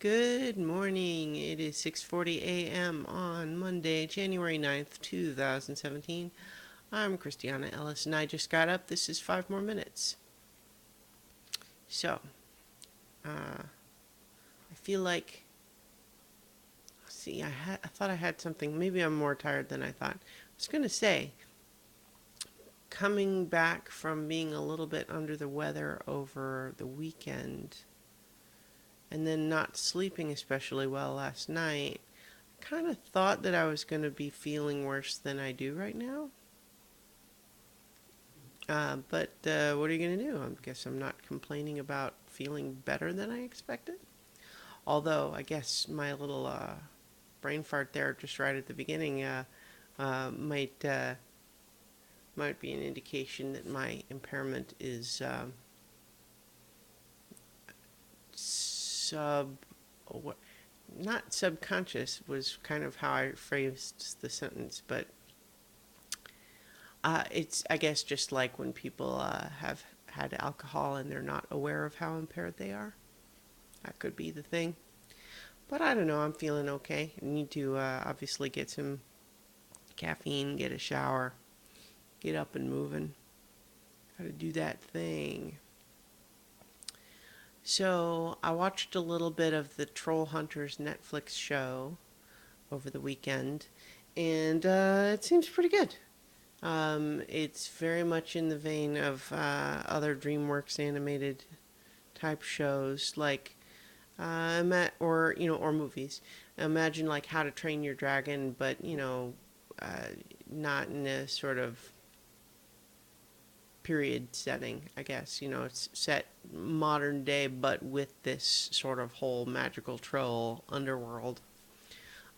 Good morning. It is 6:40 a.m. on Monday, January 9th, 2017. I'm Christiana Ellis and I just got up. This is 5 more minutes. So, I feel like I thought I had something. Maybe I'm more tired than I thought. I was going to say coming back from being a little bit under the weather over the weekend and then not sleeping especially well last night, kind of thought that I was going to be feeling worse than I do right now. But what are you going to do? I guess I'm not complaining about feeling better than I expected. Although, I guess my little brain fart there just right at the beginning might be an indication that my impairment is sub. Not subconscious was kind of how I phrased the sentence, but it's, I guess, just like when people have had alcohol and they're not aware of how impaired they are. That could be the thing. But I don't know, I'm feeling okay. I need to obviously get some caffeine, get a shower, get up and moving. Gotta do that thing. So I watched a little bit of the Troll Hunters Netflix show over the weekend, and it seems pretty good. It's very much in the vein of other DreamWorks animated type shows, like or movies. Imagine like How to Train Your Dragon, but not in a sort of period setting. I guess it's set modern day, but with this sort of whole magical troll underworld.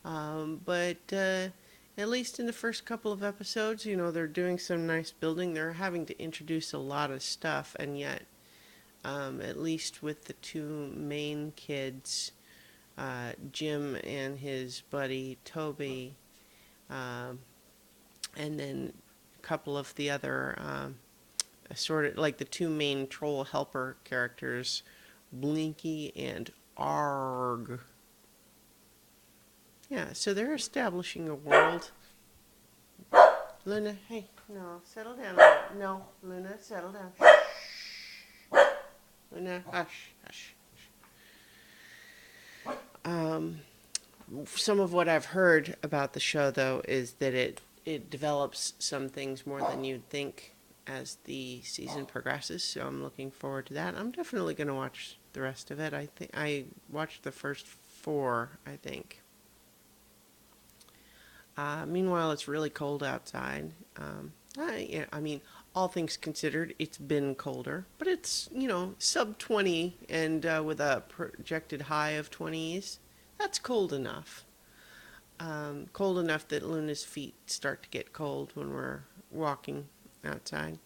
But at least in the first couple of episodes, they're doing some nice building. They're having to introduce a lot of stuff, and yet, at least with the two main kids, Jim and his buddy Toby, and then a couple of the other, sort of like the two main troll helper characters, Blinky and Arg. Yeah, so they're establishing a world. Luna, hey, no, settle down. No, Luna, settle down. Luna, hush, hush. Um, some of what I've heard about the show, though, is that it develops some things more than you'd think as the season progresses. So I'm looking forward to that. I'm definitely going to watch the rest of it. I think I watched the first 4, I think. Meanwhile, it's really cold outside. I mean, all things considered, it's been colder, but it's, sub 20 and with a projected high of 20s. That's cold enough. Cold enough that Luna's feet start to get cold when we're walking outside.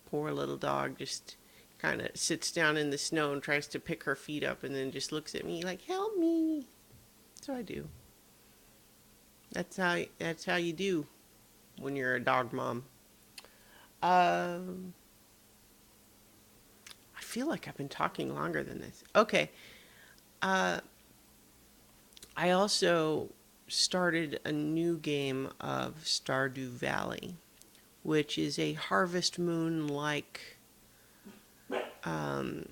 Poor little dog just kind of sits down in the snow and tries to pick her feet up and then just looks at me like, help me. So I do. That's how you do when you're a dog mom. Um, I feel like I've been talking longer than this. Okay. Uh, I also started a new game of Stardew Valley, which is a Harvest Moon like um,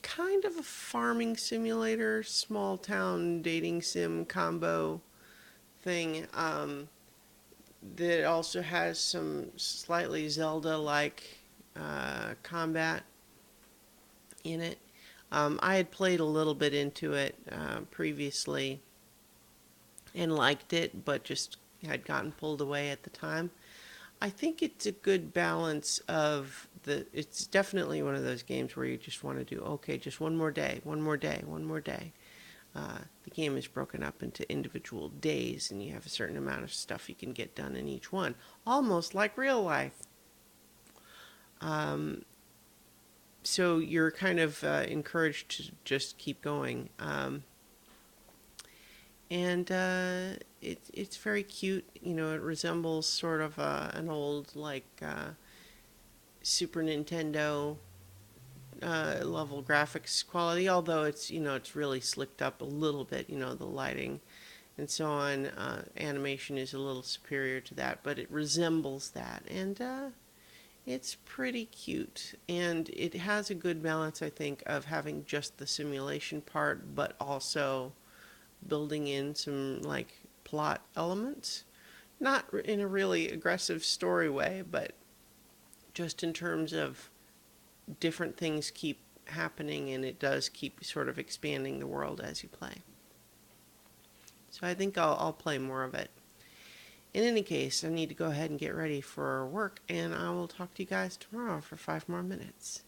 kind of a farming simulator, small town dating sim combo thing. That also has some slightly Zelda like combat in it. I had played a little bit into it previously and liked it, but just had gotten pulled away at the time. I think it's a good balance of it's definitely one of those games where you just want to do, okay, just one more day, one more day, one more day. The game is broken up into individual days, and you have a certain amount of stuff you can get done in each one, almost like real life. Um, so you're kind of encouraged to just keep going. And it's very cute. It resembles sort of an old like Super Nintendo level graphics quality, although it's, it's really slicked up a little bit, the lighting and so on. Animation is a little superior to that, but it resembles that, and it's pretty cute. And it has a good balance, I think, of having just the simulation part, but also building in some like plot elements. Not in a really aggressive story way, but just in terms of different things keep happening, and it does keep sort of expanding the world as you play. So I think I'll play more of it. In any case, I need to go ahead and get ready for work, and I will talk to you guys tomorrow for 5 more minutes.